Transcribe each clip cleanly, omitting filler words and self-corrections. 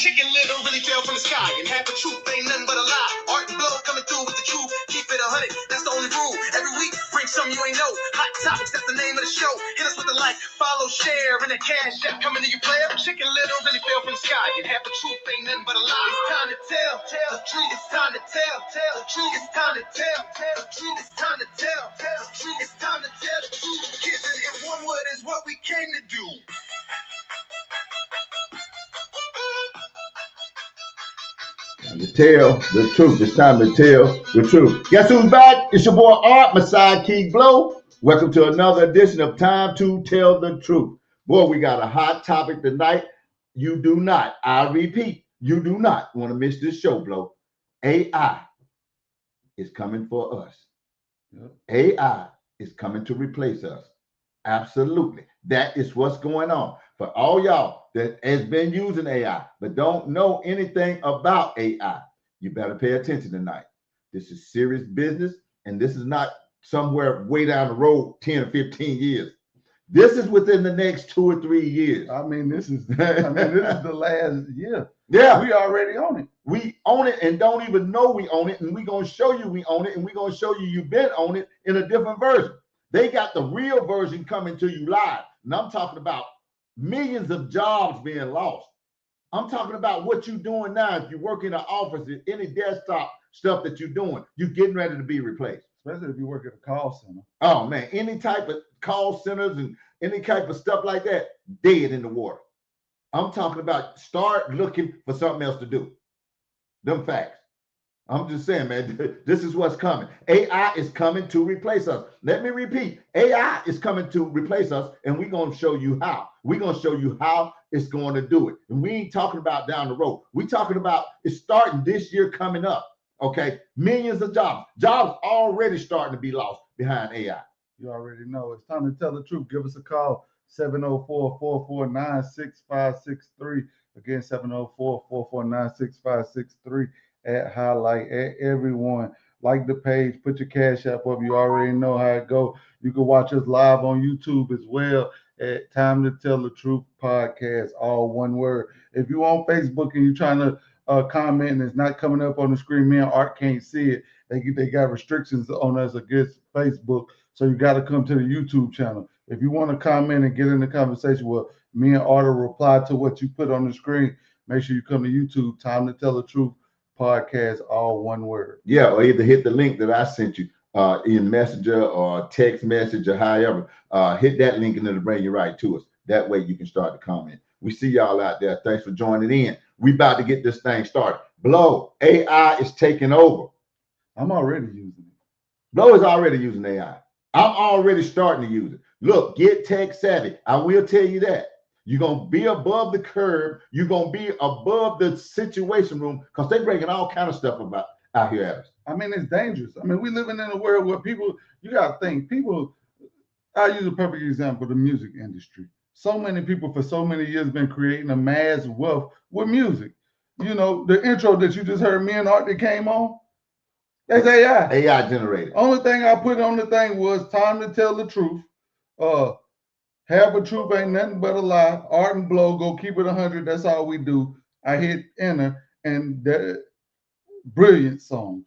Chicken Little really fell from the sky, and half the truth ain't nothing but a lie. Art and blow coming through with the truth. Keep it 100, that's the only rule. Every week, bring something you ain't know. Hot topics, that's the name of the show. Hit us with the like, follow, share, and that cash app coming to you, player. Chicken Little really fell from the sky, and half the truth ain't nothing but a lie. It's time to tell the truth. It's time to tell the truth. It's time to tell the truth. It's time to tell the truth. It's time to tell the truth. Kissing in one word is what we came to do. To tell the truth. It's time to tell the truth. Guess who's back? It's your boy Art, my sidekick Blow. Welcome to another edition of Time to Tell the Truth. Boy, we got a hot topic tonight. You do not, I repeat, you do not want to miss this show, Blow. AI is coming for us. AI is coming to replace us. Absolutely. That is what's going on. For all y'all that has been using AI but don't know anything about AI, you better pay attention tonight. This is serious business, and this is not somewhere way down the road 10 or 15 years. This is within the next 2 or 3 years. This is the last year. Yeah. We already own it. We own it and don't even know we own it, and we're going to show you we own it, and we're going to show you you've been on it in a different version. They got the real version coming to you live, and I'm talking about millions of jobs being lost. I'm talking about what you're doing now. If you work in an office, any desktop stuff that you're doing, you're getting ready to be replaced. Especially if you work at a call center. Oh, man, any type of call centers and any type of stuff like that, dead in the water. I'm talking about start looking for something else to do. Them facts. I'm just saying, man, this is what's coming. AI is coming to replace us. Let me repeat. AI is coming to replace us, and we're going to show you how. We're going to show you how it's going to do it. And we ain't talking about down the road. We're talking about it's starting this year coming up, okay? Millions of jobs. Jobs already starting to be lost behind AI. You already know. It's time to tell the truth. Give us a call, 704-449-6563. Again, 704-449-6563. At highlight at everyone. Like the page, put your cash app up. You already know how it go. You can watch us live on YouTube as well at Time to Tell the Truth Podcast, all one word. If you on Facebook and you're trying to comment and it's not coming up on the screen, me and Art can't see it. They got restrictions on us against Facebook, so you got to come to the YouTube channel. If you want to comment and get in the conversation, well, me and Art will reply to what you put on the screen. Make sure you come to YouTube, Time to Tell the Truth Podcast, all one word. Yeah, or either hit the link that I sent you in Messenger or text message or however. Hit that link and it'll bring you right to us. That way you can start to comment. We see y'all out there. Thanks for joining in. We about to get this thing started. Blow, AI is taking over. I'm already using it. Blow is already using AI. I'm already starting to use it. Look, get tech savvy. I will tell you that. You're going to be above the curve. You're going to be above the situation room because they're breaking all kind of stuff about out here at us. It's dangerous. We're living in a world where people, you got to think, people, I'll use a perfect example, the music industry. So many people for so many years been creating a mass wealth with music. You know, the intro that you just heard me and Art that came on, that's AI. AI generated. Only thing I put on the thing was Time to Tell the Truth. Half a truth ain't nothing but a lie. Art and Blow, go keep it 100. That's all we do. I hit enter, and that brilliant song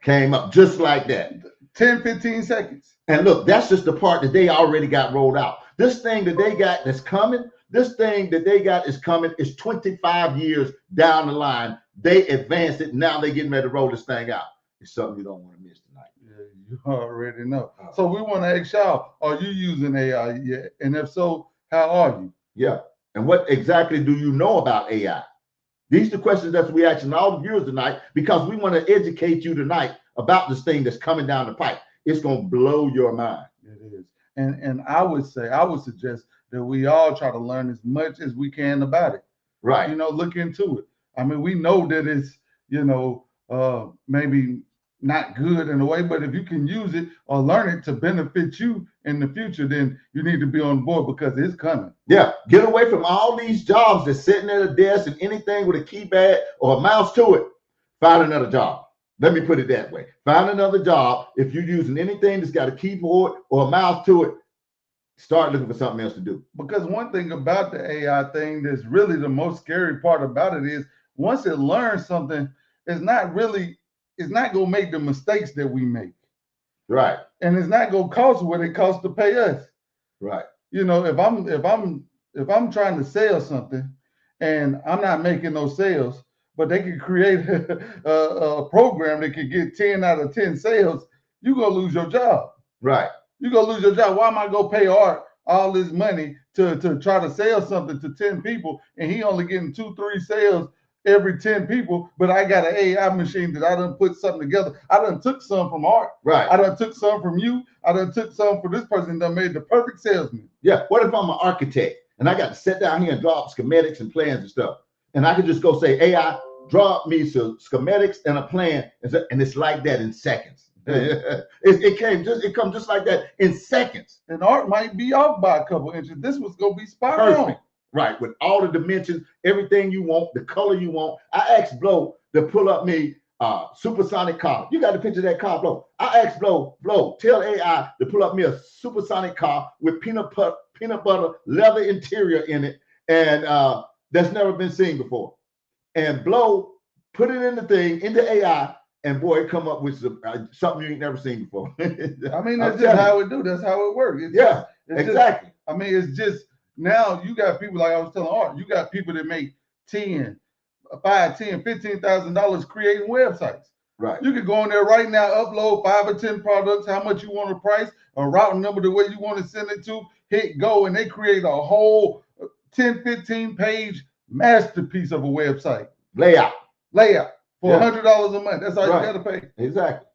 came up just like that. 10, 15 seconds. And look, that's just the part that they already got rolled out. This thing that they got that's coming, this thing that they got is coming is 25 years down the line. They advanced it. Now they're getting ready to roll this thing out. It's something you don't want to miss tonight. Yeah, you already know. So we want to ask y'all, are you using AI yet? And if so, how are you? Yeah. And what exactly do you know about AI? These are the questions that we asking all the viewers tonight because we want to educate you tonight about this thing that's coming down the pipe. It's going to blow your mind. It is. And I would suggest that we all try to learn as much as we can about it. Right. Look into it. We know that it's, maybe not good in a way, but if you can use it or learn it to benefit you in the future, then you need to be on board because it's coming. Yeah, get away from all these jobs that's sitting at a desk and anything with a keypad or a mouse to it. Find another job. Let me put it that way. Find another job. If you're using anything that's got a keyboard or a mouse to it, start looking for something else to do. Because one thing about the AI thing that's really the most scary part about it is once it learns something, it's not going to make the mistakes that we make. Right. And it's not going to cost what it costs to pay us. Right. You know, if I'm trying to sell something and I'm not making no sales, but they can create a program that can get 10 out of 10 sales, you're going to lose your job. Right. You're going to lose your job. Why am I going to pay Art all this money to try to sell something to 10 people and he only getting 2-3 sales every 10 people, but I got an AI machine that I done put something together. I done took some from Art. Right. I done took some from you. I done took some from this person that made the perfect salesman. Yeah. What if I'm an architect and I got to sit down here and draw up schematics and plans and stuff? And I could just go say, AI, draw up me some schematics and a plan. And it's like that in seconds. It comes just like that in seconds. And Art might be off by a couple inches. This was going to be spot on. Right, with all the dimensions, everything you want, the color you want. I asked Blow to pull up me supersonic car. You got to picture that car, Blow. I asked Blow, tell AI to pull up me a supersonic car with peanut butter leather interior in it, and that's never been seen before. And Blow put it in the thing, into AI, and boy, it come up with something you ain't never seen before. I mean, that's just how it do. That's how it works. Exactly. I mean, it's just, now you got people like I was telling Art, you got people that make $5,000, $10,000, $15,000 creating websites. Right. You can go in there right now, upload 5 or 10 products, how much you want to price, a route number, the way you want to send it to, hit go, and they create a whole 10, 15 page masterpiece of a website. Layout. For $100 a month. That's all you got to pay. Exactly.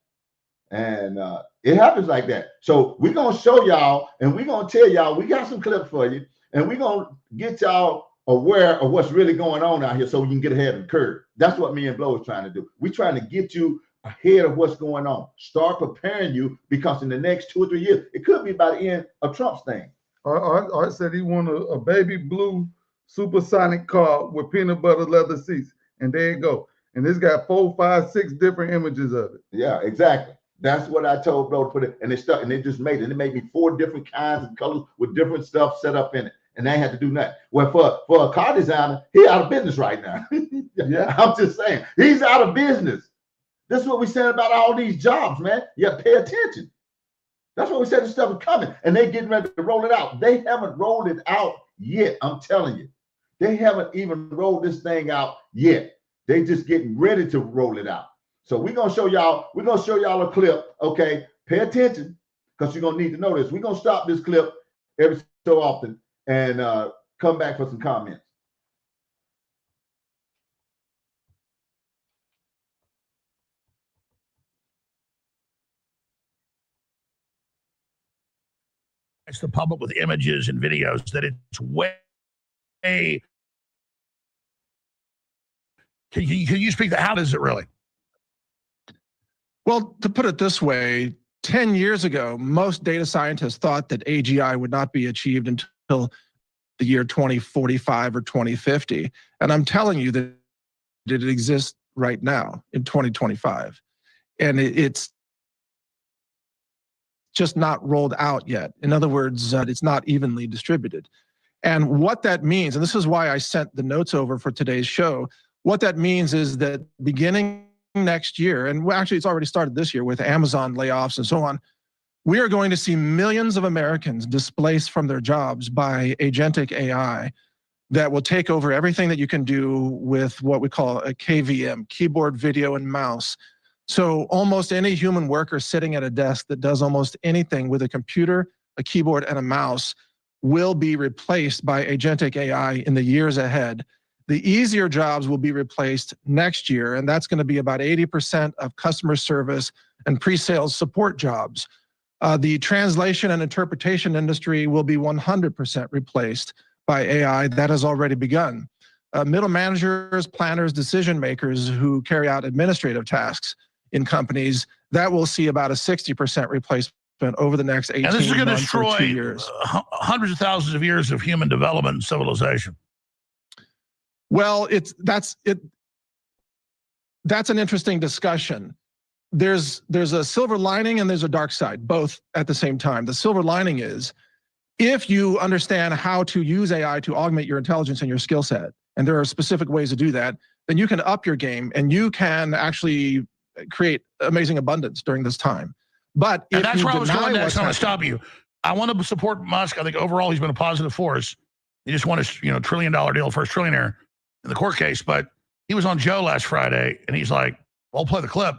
And it happens like that. So we're going to show y'all, and we're going to tell y'all, we got some clips for you, and we're going to get y'all aware of what's really going on out here so we can get ahead of the curve. That's what me and Blow is trying to do. We're trying to get you ahead of what's going on. Start preparing you, because in the next 2 or 3 years, it could be by the end of Trump's thing. Art said he wanted a baby blue supersonic car with peanut butter leather seats. And there you go. And it's got 4, 5, 6 different images of it. Yeah, exactly. That's what I told Blow to put it, and it stuck, and it just made it. And it made me 4 different kinds of colors with different stuff set up in it, and they had to do nothing. Well, for a car designer, he out of business right now. Yeah, I'm just saying, he's out of business. This is what we said about all these jobs, man. You have to pay attention. That's what we said. This stuff is coming, and they getting ready to roll it out. They haven't rolled it out yet. I'm telling you, they haven't even rolled this thing out yet. They just getting ready to roll it out. So we're gonna show y'all a clip. Okay, pay attention, because you're gonna need to know this. We're gonna stop this clip every so often and come back for some comments. It's the public with images and videos that it's way. Can you speak to how is it really? Well, to put it this way, 10 years ago, most data scientists thought that AGI would not be achieved until the year 2045 or 2050. And I'm telling you that it exists right now in 2025. And it's just not rolled out yet. In other words, it's not evenly distributed. And what that means, and this is why I sent the notes over for today's show, what that means is that beginning next year, and actually it's already started this year with Amazon layoffs and so on, we are going to see millions of Americans displaced from their jobs by agentic AI that will take over everything that you can do with what we call a KVM, keyboard, video, and mouse. So almost any human worker sitting at a desk that does almost anything with a computer, a keyboard, and a mouse will be replaced by agentic AI in the years ahead. The easier jobs will be replaced next year, and that's going to be about 80% of customer service and pre-sales support jobs. The translation and interpretation industry will be 100% replaced by AI. That has already begun. Middle managers, planners, decision makers who carry out administrative tasks in companies, that will see about a 60% replacement over the next 18 months. And this is going to destroy 2 years. Hundreds of thousands of years of human development and civilization. Well, that's an interesting discussion. There's a silver lining and there's a dark side, both at the same time. The silver lining is if you understand how to use AI to augment your intelligence and your skill set, and there are specific ways to do that, then you can up your game and you can actually create amazing abundance during this time. But and if that's you where I was deny going next. what's I'm going to happening- stop you. I want to support Musk. I think overall he's been a positive force. He just won a $1 trillion deal, first trillionaire in the court case. But he was on Joe last Friday, and he's like, "I'll play the clip."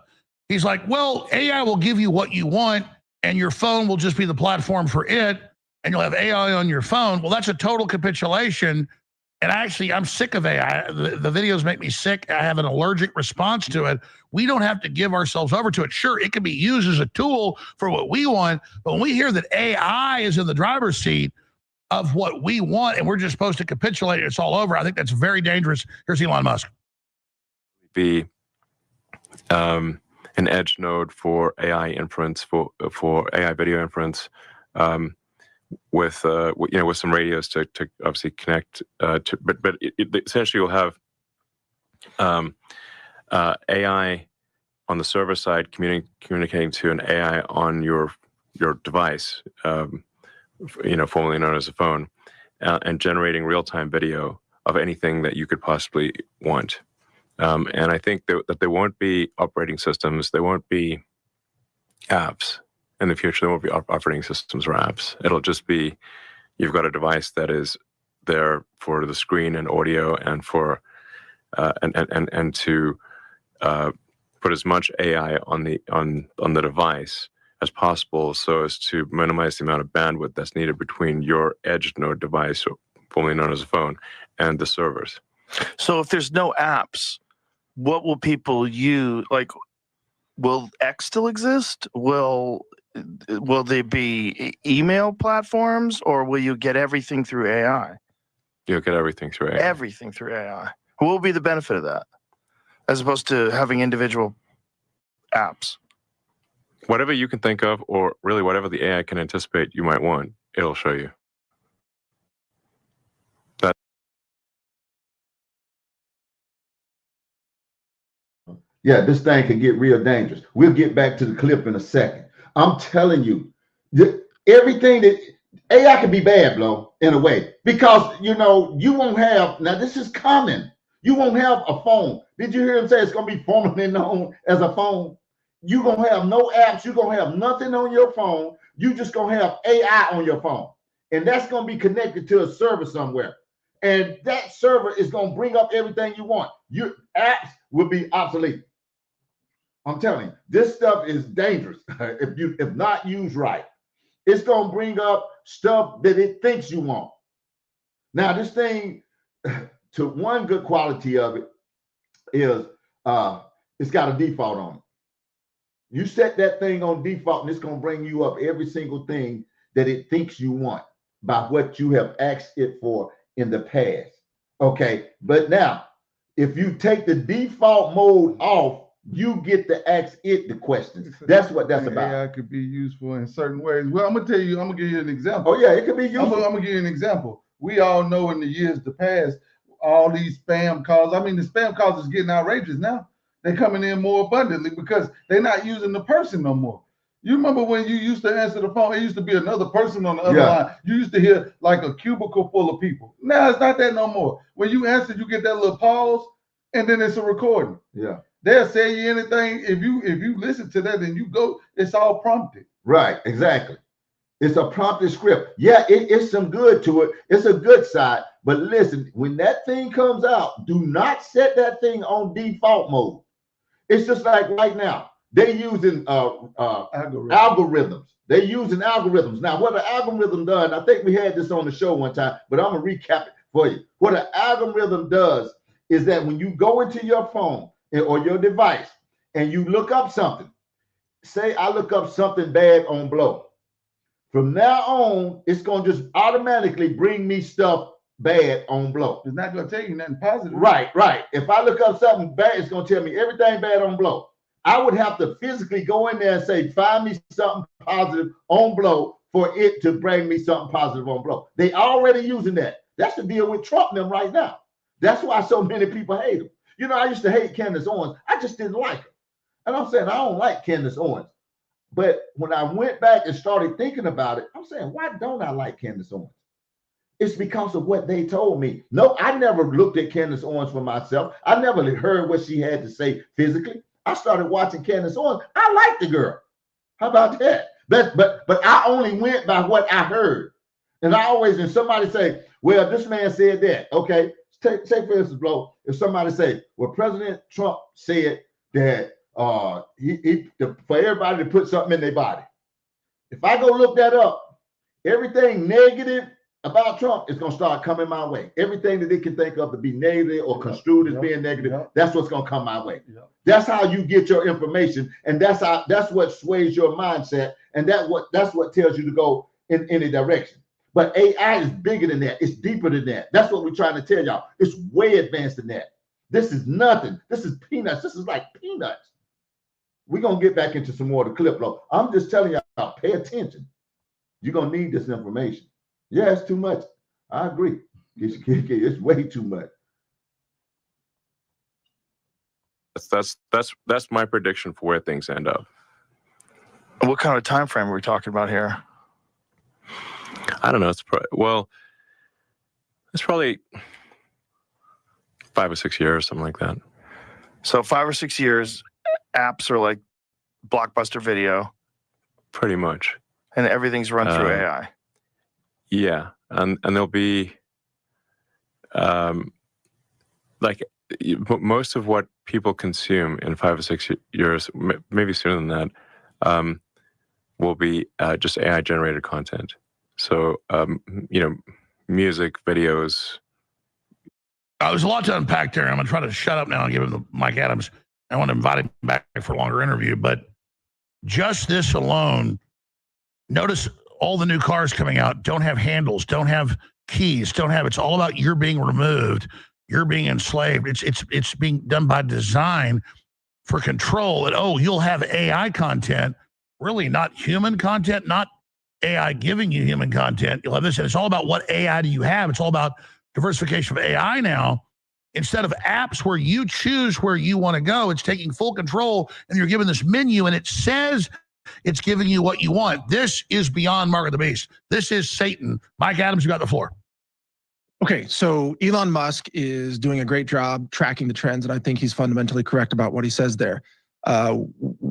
He's like, "Well, AI will give you what you want, and your phone will just be the platform for it, and you'll have AI on your phone." Well, that's a total capitulation. And actually, I'm sick of AI. The videos make me sick. I have an allergic response to it. We don't have to give ourselves over to it. Sure, it can be used as a tool for what we want, but when we hear that AI is in the driver's seat of what we want and we're just supposed to capitulate, it's all over, I think that's very dangerous. Here's Elon Musk. Be an edge node for AI inference, for AI video inference, with some radios to obviously connect to, but essentially you'll have AI on the server side communicating to an AI on your device, formerly known as a phone, and generating real-time video of anything that you could possibly want. And I think that there won't be operating systems, there won't be apps. In the future, there won't be operating systems or apps. It'll just be, you've got a device that is there for the screen and audio and for and to put as much AI on the device as possible, so as to minimize the amount of bandwidth that's needed between your edge node device, formerly known as a phone, and the servers. So if there's no apps, what will people use? Like, will X still exist? Will there be email platforms, or will you get everything through AI? You'll get everything through AI. Everything through AI. What will be the benefit of that, as opposed to having individual apps? Whatever you can think of, or really whatever the AI can anticipate you might want, it'll show you. Yeah, this thing can get real dangerous. We'll get back to the clip in a second. I'm telling you, everything that AI can be bad, Blow, in a way, because you won't have, now this is common. You won't have a phone. Did you hear him say it's gonna be formerly known as a phone? You're gonna have no apps, you're gonna have nothing on your phone, you just gonna have AI on your phone. And that's gonna be connected to a server somewhere. And that server is gonna bring up everything you want. Your apps will be obsolete. I'm telling you, this stuff is dangerous if not used right. It's gonna bring up stuff that it thinks you want. Now, this thing, to one good quality of it is it's got a default on it. You set that thing on default, and it's gonna bring you up every single thing that it thinks you want by what you have asked it for in the past. Okay, but now if you take the default mode off, you get to ask it the questions. That's what that's about. AI could be useful in certain ways. Well, I'm gonna give you an example. Oh yeah, it could be useful. I'm gonna give you an example. We all know in the years to past, all these spam calls. I mean, the spam calls is getting outrageous now. They're coming in more abundantly because they're not using the person no more. You remember when you used to answer the phone, it used to be another person on the other line. You used to hear like a cubicle full of people. Now it's not that no more. When you answer, you get that little pause, and then it's a recording. Yeah. They'll say you anything. If you listen to that and you go, it's all prompted. Right, exactly. It's a prompted script. Yeah, it's some good to it. It's a good side. But listen, when that thing comes out, do not set that thing on default mode. It's just like right now, they're using algorithms. They're using algorithms. Now, what an algorithm does, I think we had this on the show one time, but I'm going to recap it for you. What an algorithm does is that when you go into your phone or your device and you look up something, say I look up something bad on Blow. From now on, it's going to just automatically bring me stuff bad on Blow. It's not going to tell you nothing positive. Right. If I look up something bad, it's going to tell me everything bad on Blow. I would have to physically go in there and say, find me something positive on Blow for it to bring me something positive on Blow. They already using that. That's the deal with Trump and them right now. That's why so many people hate him. I used to hate Candace Owens. I just didn't like her. And I'm saying I don't like Candace Owens. But when I went back and started thinking about it, I'm saying, why don't I like Candace Owens? It's because of what they told me. No, I never looked at Candace Owens for myself. I never heard what she had to say physically. I started watching Candace Owens. I like the girl. How about that? But I only went by what I heard. And I always, when somebody say, well, this man said that, okay, say for instance, Blow, if somebody say, well, President Trump said that for everybody to put something in their body. If I go look that up, everything negative about Trump is going to start coming my way. Everything that they can think of to be negative or construed as being negative, that's what's going to come my way. That's how you get your information, and that's what sways your mindset, and that's what tells you to go in any direction. But AI is bigger than that. It's deeper than that. That's what we're trying to tell y'all. It's way advanced than that. This is nothing. This is peanuts. This is like peanuts. We're going to get back into some more of the clip, Blow. I'm just telling y'all, pay attention. You're going to need this information. Yeah, it's too much. I agree. It's way too much. That's my prediction for where things end up. What kind of time frame are we talking about here? I don't know. It's probably 5 or 6 years, something like that. So 5 or 6 years, apps are like Blockbuster Video. Pretty much. And everything's run through AI. Yeah, and there'll be like most of what people consume in 5 or 6 years, maybe sooner than that, will be just AI generated content. So music, videos. There's a lot to unpack there. I'm gonna try to shut up now and give him the Mike Adams. I want to invite him back for a longer interview, but just this alone, notice all the new cars coming out don't have handles, don't have keys, it's all about you're being removed, you're being enslaved. It's being done by design for control. And you'll have AI content, really not human content, not AI giving you human content. You'll have this, and it's all about what AI do you have. It's all about diversification of AI now. Instead of apps where you choose where you want to go, it's taking full control, and you're given this menu, and it says it's giving you what you want. This is beyond Mark of the Beast. This is Satan. Mike Adams, you got the floor. Okay, so Elon Musk is doing a great job tracking the trends, and I think he's fundamentally correct about what he says there.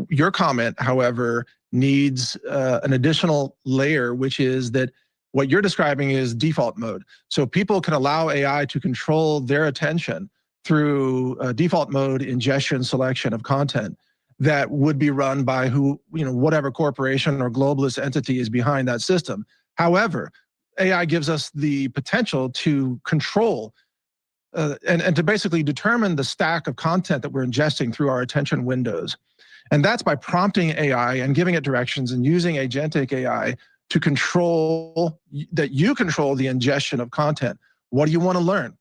Your comment, however, needs an additional layer, which is that what you're describing is default mode. So people can allow AI to control their attention through default mode ingestion selection of content that would be run by whatever corporation or globalist entity is behind that system. However, AI gives us the potential to control and to basically determine the stack of content that we're ingesting through our attention windows. And that's by prompting AI and giving it directions and using agentic AI to control the ingestion of content. What do you want to learn?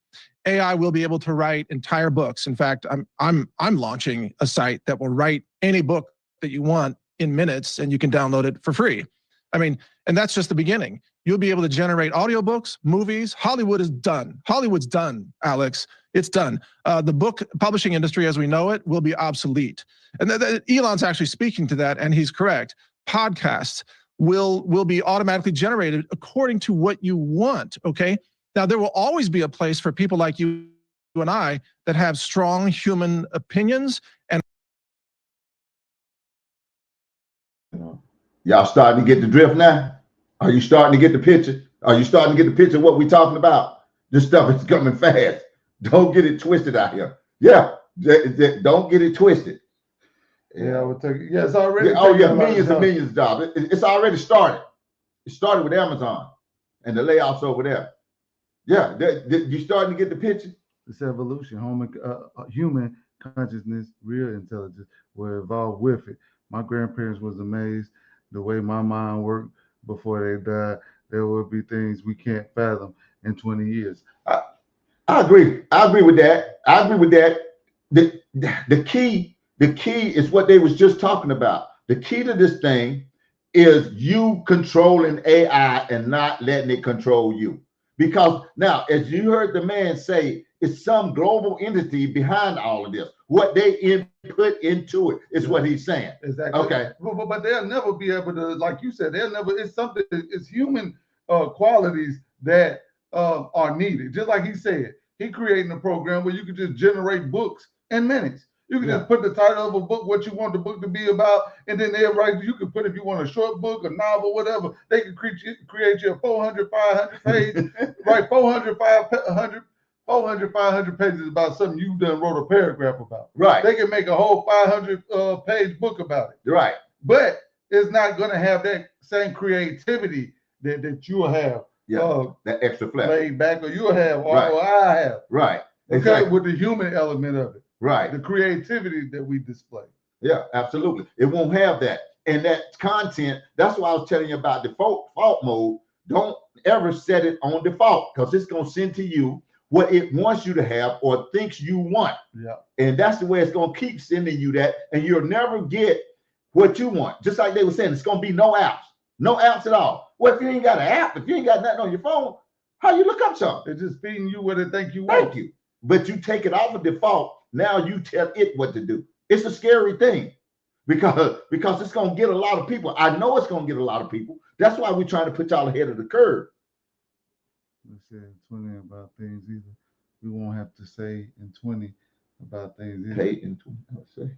AI will be able to write entire books. In fact, I'm launching a site that will write any book that you want in minutes, and you can download it for free. I mean, and that's just the beginning. You'll be able to generate audiobooks, movies. Hollywood is done. Hollywood's done, Alex. It's done. The book publishing industry as we know it will be obsolete. And Elon's actually speaking to that, and he's correct. Podcasts will be automatically generated according to what you want, okay? Now, there will always be a place for people like you and I that have strong human opinions. And y'all starting to get the drift now? Are you starting to get the picture? Are you starting to get the picture of what we're talking about? This stuff is coming fast. Don't get it twisted out here. Yeah, don't get it twisted. Yeah, I would take it. Yeah, it's already. Millions and millions of jobs. It's already started. It started with Amazon and the layoffs over there. Yeah, you starting to get the picture? This evolution, human consciousness, real intelligence will evolve with it. My grandparents was amazed the way my mind worked before they died. There will be things we can't fathom in 20 years. I agree. I agree with that. The key is what they was just talking about. The key to this thing is you controlling AI and not letting it control you. Because now, as you heard the man say, it's some global entity behind all of this. What they input into it is what he's saying. Exactly. Okay. But they'll never be able to, like you said, they'll never, it's something, it's human qualities that are needed. Just like he said, he creating a program where you can just generate books in minutes. You can just put the title of a book, what you want the book to be about, and then they'll write, you can put, if you want a short book, a novel, whatever, they can create you a 400, 500 page, write 400, 500 pages about something you done wrote a paragraph about. Right. They can make a whole 500 page book about it. Right. But it's not going to have that same creativity that you'll have. That extra flesh. Laid back, or you'll have, or, Right. or I have. Right. Okay, Exactly. with the human element of it. Right. The creativity that we display. Yeah, absolutely. It won't have that. And that content, that's why I was telling you about default mode. Don't ever set it on default, because it's going to send to you what it wants you to have or thinks you want. Yeah. And that's the way it's going to keep sending you that. And you'll never get what you want. Just like they were saying, it's going to be no apps. No apps at all. Well, if you ain't got an app, if you ain't got nothing on your phone, how you look up something? It's just feeding you what it think you want. Thank you. But you take it off of default. Now you tell it what to do. It's a scary thing because it's going to get a lot of people. I know it's going to get a lot of people. That's why we're trying to put y'all ahead of the curve. We said 20 about things either. We won't have to say in 20 about things either. Hey, in 20, I'll say.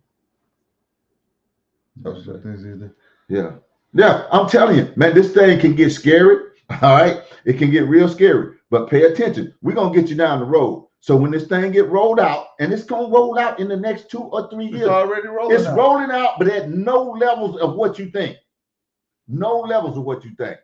About things either. Yeah. Yeah, I'm telling you, man, this thing can get scary. All right. It can get real scary, but pay attention. We're going to get you down the road. So when this thing get rolled out, and it's going to roll out in the next 2 or 3 years. It's already rolling It's out. rolling out, but at no levels of what you think. No levels of what you think.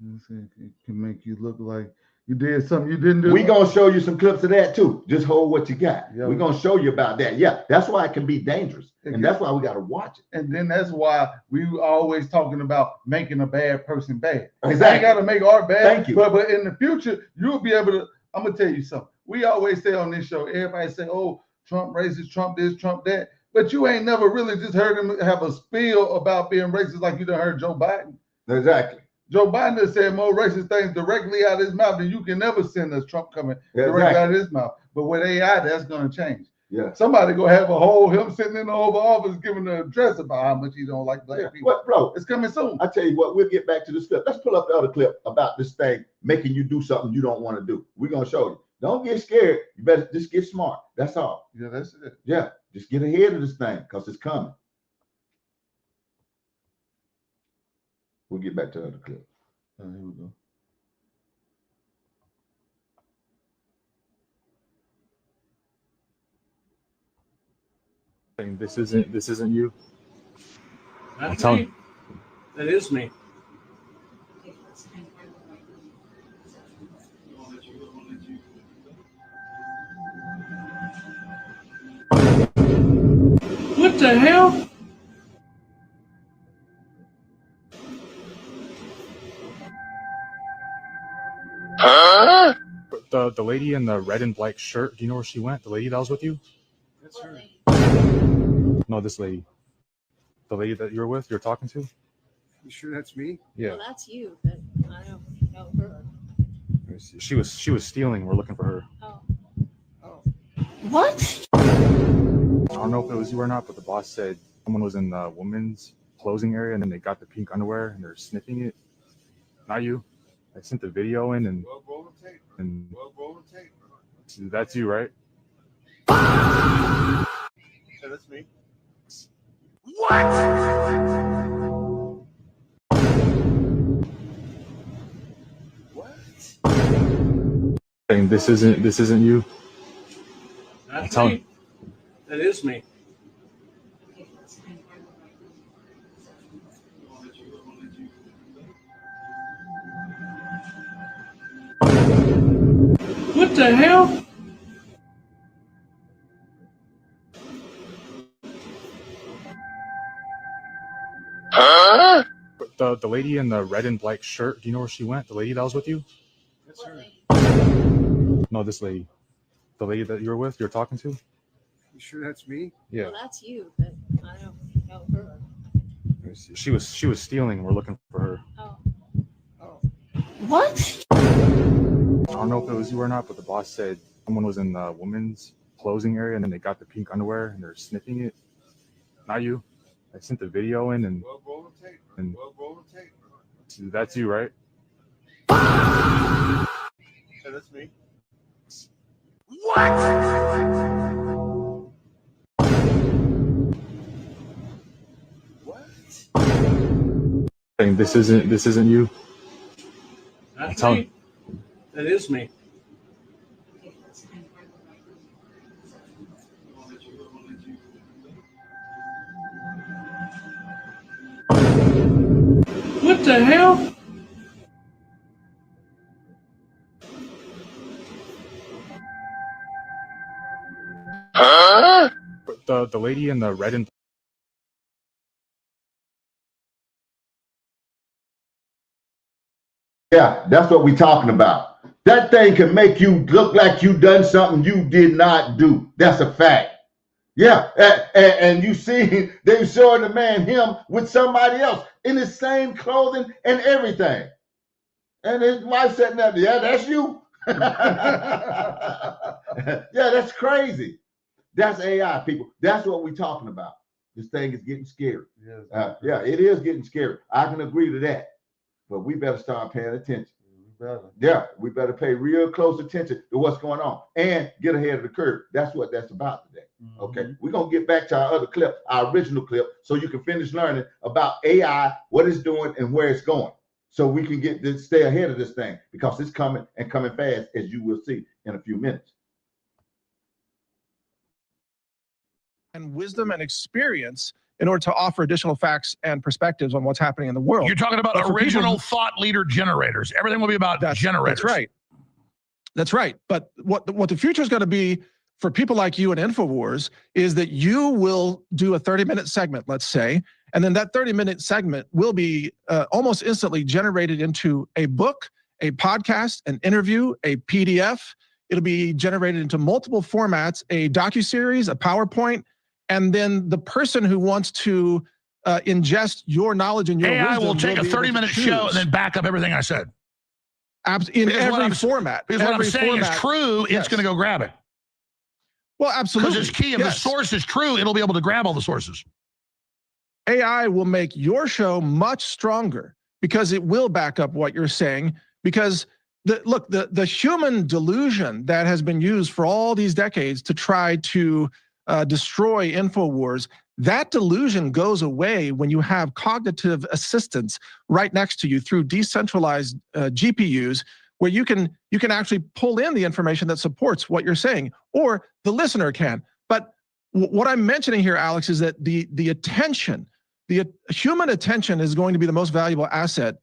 It can make you look like you did something you didn't do. We're going to show you some clips of that too. Just hold what you got. Yeah. We're going to show you about that. Yeah, that's why it can be dangerous. It And that's why we got to watch it. And then that's why we always talking about making a bad person bad. Exactly. I ain't got to make art bad. Thank you. But in the future, you'll be able to. I'm gonna tell you something. We always say on this show, everybody say, "Oh, Trump racist, Trump this, Trump that," but you ain't never really just heard him have a spiel about being racist like you done heard Joe Biden. Exactly. Joe Biden has said more racist things directly out of his mouth than you can never send us Trump coming directly out of his mouth. But with AI, that's gonna change. Yeah. Somebody gonna have a whole him sitting in the Oval Office giving an address about how much he don't like black people. What, bro? It's coming soon. I tell you what, we'll get back to this clip. Let's pull up the other clip about this thing making you do something you don't want to do. We're gonna show you. Don't get scared. You better just get smart. That's all. Yeah, that's it. Yeah, just get ahead of this thing because it's coming. We'll get back to the other clip. Here we go. This isn't you. That's telling me. That is me. What the hell? The lady in the red and black shirt. Do you know where she went? The lady that was with you? That's her. No, this lady. The lady that you're with, you're talking to? You sure that's me? Yeah. Well, that's you, but I don't know her. Let me see. She was stealing. We're looking for her. Oh. Oh. What? I don't know if it was you or not, but the boss said someone was in the women's closing area and then they got the pink underwear and they're sniffing it. Not you. I sent the video in and that's you, right? Yeah, that's me. This isn't you. That's telling- me. That is me. What the hell? The lady in the red and black shirt. Do you know where she went? The lady that was with you? That's her. No, this lady. The lady that you're with, you're talking to? You sure that's me? Yeah. Well, that's you, but I don't know her. Let me see. She was stealing. We're looking for her. Oh. Oh. What? I don't know if it was you or not, but the boss said someone was in the women's closing area and then they got the pink underwear and they're sniffing it. Not you. I sent the video in and that's you, right? Yeah, that's me. Saying this isn't you. That's Tell- me. That is me. What the hell? The lady in the red and Yeah, that's what we're talking about. That thing can make you look like you done something you did not do. That's a fact. Yeah, and you see, they showing the man him with somebody else in the same clothing and everything. And his wife sitting there, yeah, that's you. Yeah, that's crazy. That's AI, people. That's what we're talking about. This thing is getting scary. Yeah, it is getting scary. I can agree to that. But we better start paying attention. Yeah, we better pay real close attention to what's going on and get ahead of the curve. That's what that's about today. Okay, we're going to get back to our other clip, our original clip, so you can finish learning about AI, what it's doing, and where it's going. So we can get this, stay ahead of this thing because it's coming and coming fast, as you will see in a few minutes. And wisdom and experience in order to offer additional facts and perspectives on what's happening in the world. You're talking about But for original people- thought leader generators. Everything will be about generators. That's right. That's right. But what the future is going to be for people like you and InfoWars is that you will do a 30-minute segment, let's say, and then that 30-minute segment will be almost instantly generated into a book, a podcast, an interview, a PDF. It'll be generated into multiple formats, a docuseries, a PowerPoint, and then the person who wants to ingest your knowledge and your AI wisdom will take a be able to 30-minute show and choose. then back up everything I said. In Because what every I'm- format. Because what I'm every saying is format. true, Yes. it's going to go grab it. Well, Because absolutely. it's key. If Yes. the source is true, it'll be able to grab all the sources. AI will make your show much stronger because it will back up what you're saying. Because the human delusion that has been used for all these decades to try to destroy InfoWars, that delusion goes away when you have cognitive assistance right next to you through decentralized GPUs, where you can actually pull in the information that supports what you're saying, or the listener can. But what I'm mentioning here, Alex, is that the attention, the human attention is going to be the most valuable asset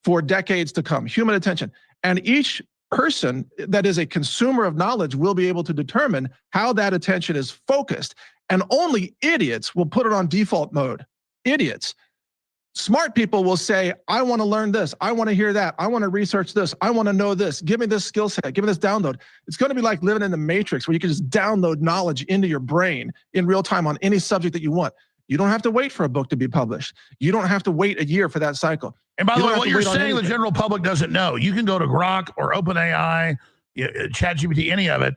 for decades to come, human attention. And each person that is a consumer of knowledge will be able to determine how that attention is focused. And only idiots will put it on default mode. Idiots. Smart people will say, I want to learn this. I want to hear that. I want to research this. I want to know this. Give me this skill set. Give me this download. It's going to be like living in the Matrix where you can just download knowledge into your brain in real time on any subject that you want. You don't have to wait for a book to be published. You don't have to wait a year for that cycle. And by You the way, don't have what to you're wait on saying the anything. general public doesn't know. You can go to Grok or OpenAI, ChatGPT, any of it,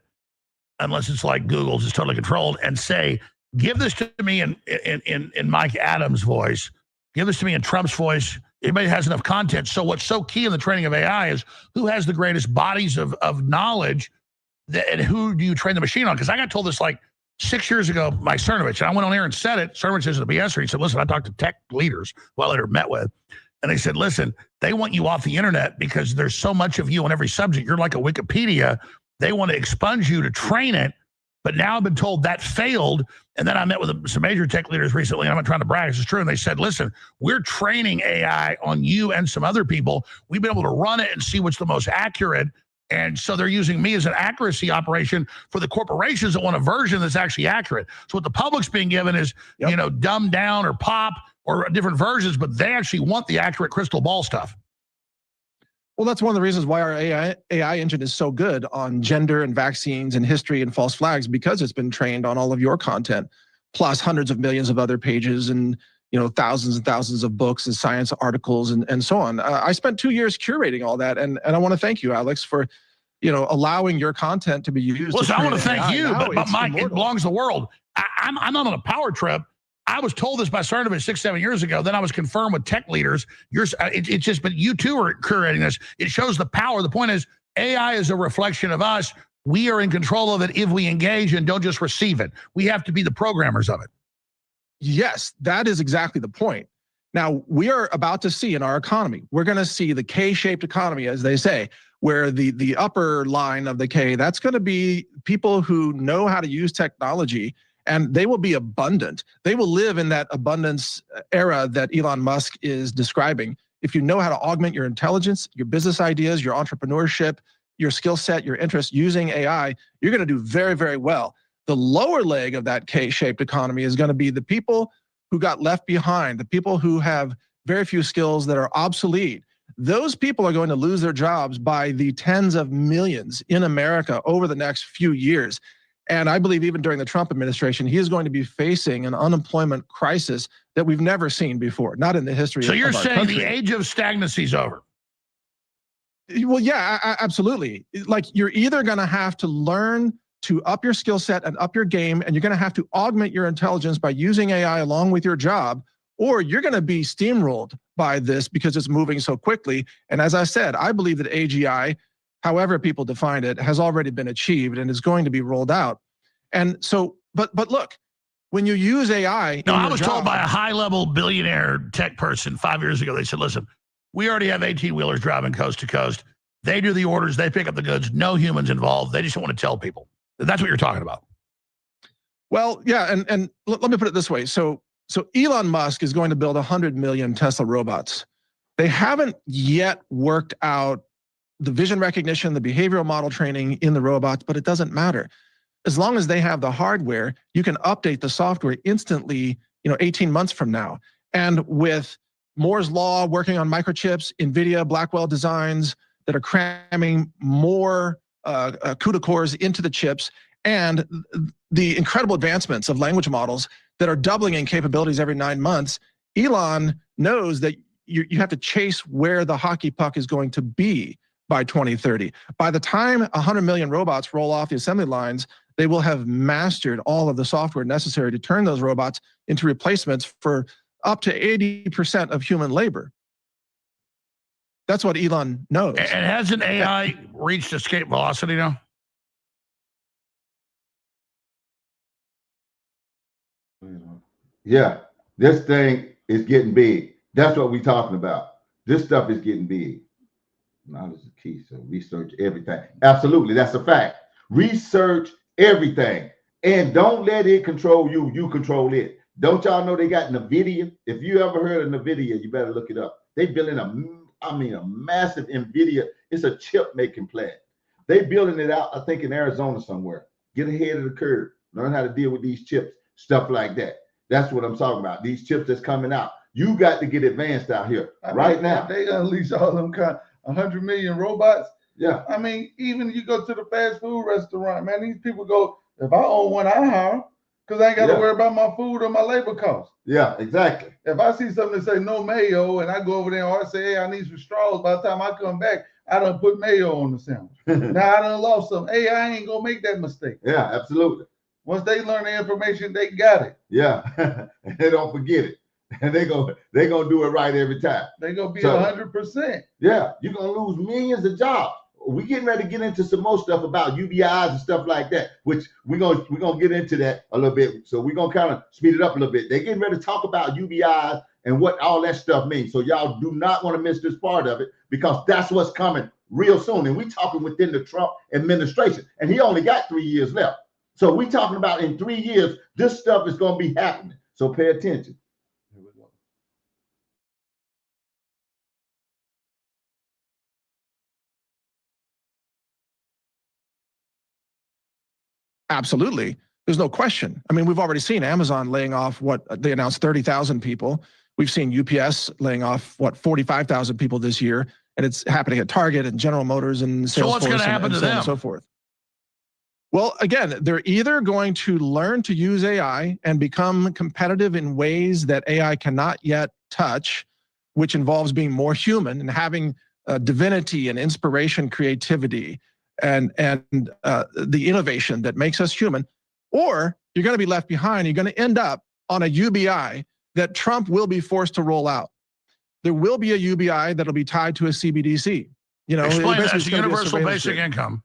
unless it's like Google's, it's totally controlled, and say, give this to me in Mike Adams' voice. Give this to me in Trump's voice. Anybody has enough content. So what's so key in the training of AI is who has the greatest bodies of knowledge and who do you train the machine on? Because I got told this like 6 years ago by Cernovich, and I went on air and said it. Cernovich is a BSer. He said, listen, I talked to tech leaders who I later met with, and they said, listen, they want you off the internet because there's so much of you on every subject. You're like a Wikipedia. They want to expunge you to train it. But now I've been told that failed. And then I met with some major tech leaders recently, and I'm not trying to brag, it's true. And they said, listen, we're training AI on you and some other people. We've been able to run it and see what's the most accurate. And so they're using me as an accuracy operation for the corporations that want a version that's actually accurate. So what the public's being given is, you know, dumbed down or pop or different versions, but they actually want the accurate crystal ball stuff. Well, that's one of the reasons why our AI engine is so good on gender and vaccines and history and false flags, because it's been trained on all of your content, plus hundreds of millions of other pages and thousands and thousands of books and science articles and so on. I spent 2 years curating all that, and I want to thank you, Alex, for allowing your content to be used. Listen, I want to thank AI. you, Now but it's Mike, it immortal. belongs to the world. I'm not on a power trip. I was told this by Cernovich 6-7 years ago. Then I was confirmed with tech leaders. It's just, but you two are curating this. It shows the power. The point is, AI is a reflection of us. We are in control of it if we engage and don't just receive it. We have to be the programmers of it. Yes, that is exactly the point. Now, we are about to see in our economy, we're going to see the K-shaped economy, as they say, where the upper line of the K, that's going to be people who know how to use technology, and they will be abundant. They will live in that abundance era that Elon Musk is describing. If you know how to augment your intelligence, your business ideas, your entrepreneurship, your skill set, your interests using AI, you're going to do very, very well. The lower leg of that K-shaped economy is going to be the people who got left behind, the people who have very few skills that are obsolete. Those people are going to lose their jobs by the tens of millions in America over the next few years. And I believe even during the Trump administration, he is going to be facing an unemployment crisis that we've never seen before, not in the history of our country. So you're saying the age of stagnancy is over? Well, yeah, absolutely. Like, you're either going to have to learn to up your skill set and up your game, and you're going to have to augment your intelligence by using AI along with your job, or you're going to be steamrolled by this because it's moving so quickly. And as I said, I believe that AGI, however people define it, has already been achieved and is going to be rolled out. And so, but look, when you use AI, no, I was told by a high-level billionaire tech person 5 years ago. They said, "Listen, we already have 18-wheelers driving coast to coast. They do the orders, they pick up the goods, no humans involved. They just don't want to tell people." That's what you're talking about. Well, yeah, and let me put it this way. So Elon Musk is going to build 100 million Tesla robots. They haven't yet worked out the vision recognition, the behavioral model training in the robots, but it doesn't matter. As long as they have the hardware, you can update the software instantly, 18 months from now. And with Moore's Law working on microchips, NVIDIA, Blackwell designs that are cramming more CUDA cores into the chips, and the incredible advancements of language models that are doubling in capabilities every 9 months, Elon knows that you have to chase where the hockey puck is going to be by 2030. By the time 100 million robots roll off the assembly lines, they will have mastered all of the software necessary to turn those robots into replacements for up to 80% of human labor. That's what Elon knows. And hasn't AI reached escape velocity now? Yeah, this thing is getting big. That's what we're talking about. This stuff is getting big. Knowledge is key, so research everything. Absolutely, that's a fact. Research everything, and don't let it control you. You control it. Don't y'all know they got NVIDIA? If you ever heard of NVIDIA, you better look it up. They building a massive NVIDIA. It's a chip making plant. They building it out, I think, in Arizona somewhere. Get ahead of the curve. Learn how to deal with these chips, stuff like that. That's what I'm talking about. These chips that's coming out. You got to get advanced out here right now. They unleash all them 100 million robots. Yeah. I mean, even you go to the fast food restaurant, man, these people go, if I own one, I hire, because I ain't got to worry about my food or my labor costs. Yeah, exactly. If I see something that say no mayo and I go over there and say, hey, I need some straws, by the time I come back, I done put mayo on the sandwich. Now I done lost some. Hey, I ain't going to make that mistake. Yeah, absolutely. Once they learn the information, they got it. Yeah, they don't forget it. And they're gonna do it right every time. They're going to be 100%. Yeah, you're going to lose millions of jobs. We're getting ready to get into some more stuff about UBIs and stuff like that, which we're gonna get into that a little bit. So we're gonna kind of speed it up a little bit. They're getting ready to talk about UBIs and what all that stuff means. So y'all do not want to miss this part of it, because that's what's coming real soon. And we talking within the Trump administration, and he only got 3 years left. So we talking about in 3 years, this stuff is gonna be happening. So pay attention. Absolutely. There's no question. I mean, we've already seen Amazon laying off they announced 30,000 people. We've seen UPS laying off 45,000 people this year, and it's happening at Target and General Motors and Salesforce. So what's going to happen to them? And so forth. Well, again, they're either going to learn to use AI and become competitive in ways that AI cannot yet touch, which involves being more human and having divinity and inspiration, creativity, and the innovation that makes us human, or you're going to be left behind. You're going to end up on a UBI that Trump will be forced to roll out. There will be a UBI that'll be tied to a CBDC. You know, explain that. basically It's it's gonna be a universal surveillance basic grid. income.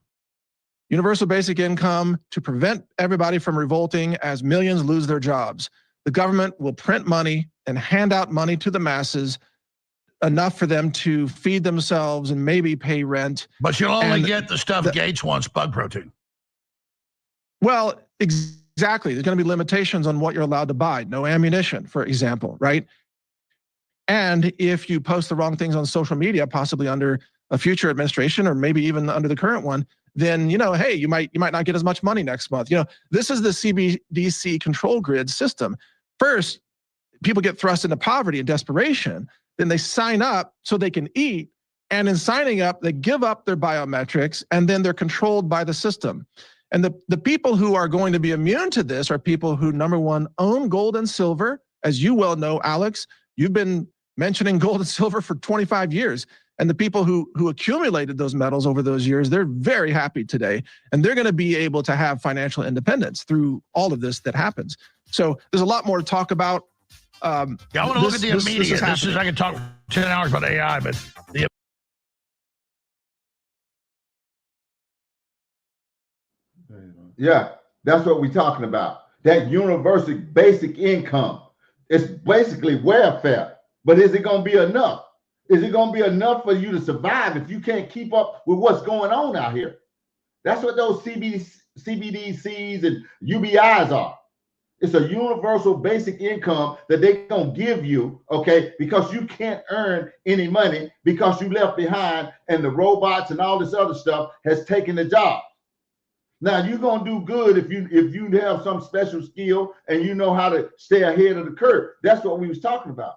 Universal basic income to prevent everybody from revolting as millions lose their jobs. The government will print money and hand out money to the masses, enough for them to feed themselves and maybe pay rent. But you'll only And get the stuff Gates wants, bug protein. Well, exactly. There's going to be limitations on what you're allowed to buy. No ammunition, for example, right? And if you post the wrong things on social media, possibly under a future administration or maybe even under the current one, then, you know, hey, you might not get as much money next month. You know, this is the CBDC control grid system. First, people get thrust into poverty and desperation. Then they sign up so they can eat. And in signing up, they give up their biometrics, and then they're controlled by the system. And the people who are going to be immune to this are people who, number one, own gold and silver. As you well know, Alex, you've been mentioning gold and silver for 25 years. And the people who accumulated those metals over those years, they're very happy today. And they're going to be able to have financial independence through all of this that happens. So there's a lot more to talk about. Yeah, I want to look at the immediate. I can talk 10 hours about AI, but the Yeah, that's what we're talking about. That universal basic income. It's basically welfare. But is it going to be enough? Is it going to be enough for you to survive if you can't keep up with what's going on out here? That's what those CBDCs and UBIs are. It's a universal basic income that they're going to give you, okay, because you can't earn any money because you left behind and the robots and all this other stuff has taken the job. Now, you're going to do good if you have some special skill and you know how to stay ahead of the curve. That's what we was talking about.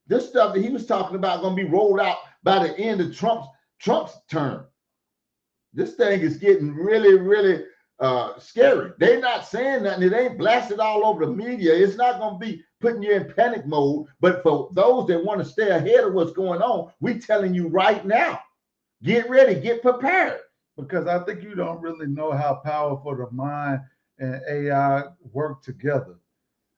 This stuff that he was talking about going to be rolled out by the end of Trump's term. This thing is getting really, really scary. They're not saying nothing. It ain't blasted all over the media. It's not going to be putting you in panic mode. But for those that want to stay ahead of what's going on, we're telling you right now, get ready, get prepared. Because I think you don't really know how powerful the mind and AI work together.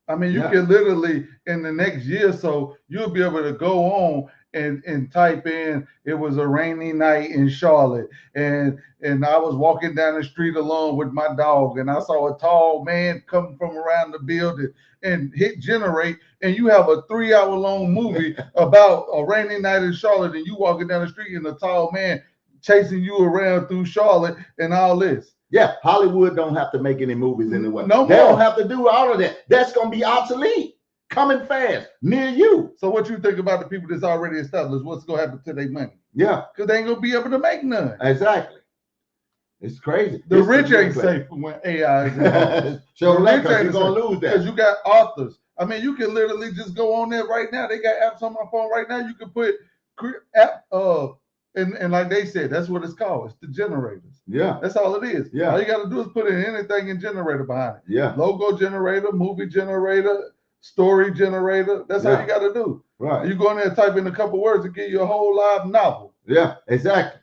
I mean, you can literally, in the next year or so, you'll be able to go on and type in, it was a rainy night in Charlotte. And I was walking down the street alone with my dog, and I saw a tall man coming from around the building and hit generate. And you have a 3-hour-long movie about a rainy night in Charlotte, and you walking down the street and a tall man chasing you around through Charlotte and all this. Yeah, Hollywood don't have to make any movies anyway. No they more. don't have to do all of that. That's going to be obsolete. Coming fast, near you. So what you think about the people that's already established? What's going to happen to their money? Yeah. Because they ain't going to be able to make none. Exactly. It's crazy. The rich ain't safe when AI is involved. So the rich rich ain't you're going to lose that. Because you got authors. I mean, you can literally just go on there right now. They got apps on my phone right now. You can put app, and like they said, that's what it's called. It's the generators. Yeah. That's all it is. Yeah. All you got to do is put in anything in generator behind it. Yeah. Logo generator, movie generator, story generator. That's all you got to do. Right. You go in there and type in a couple words to give you a whole live novel. Yeah, exactly.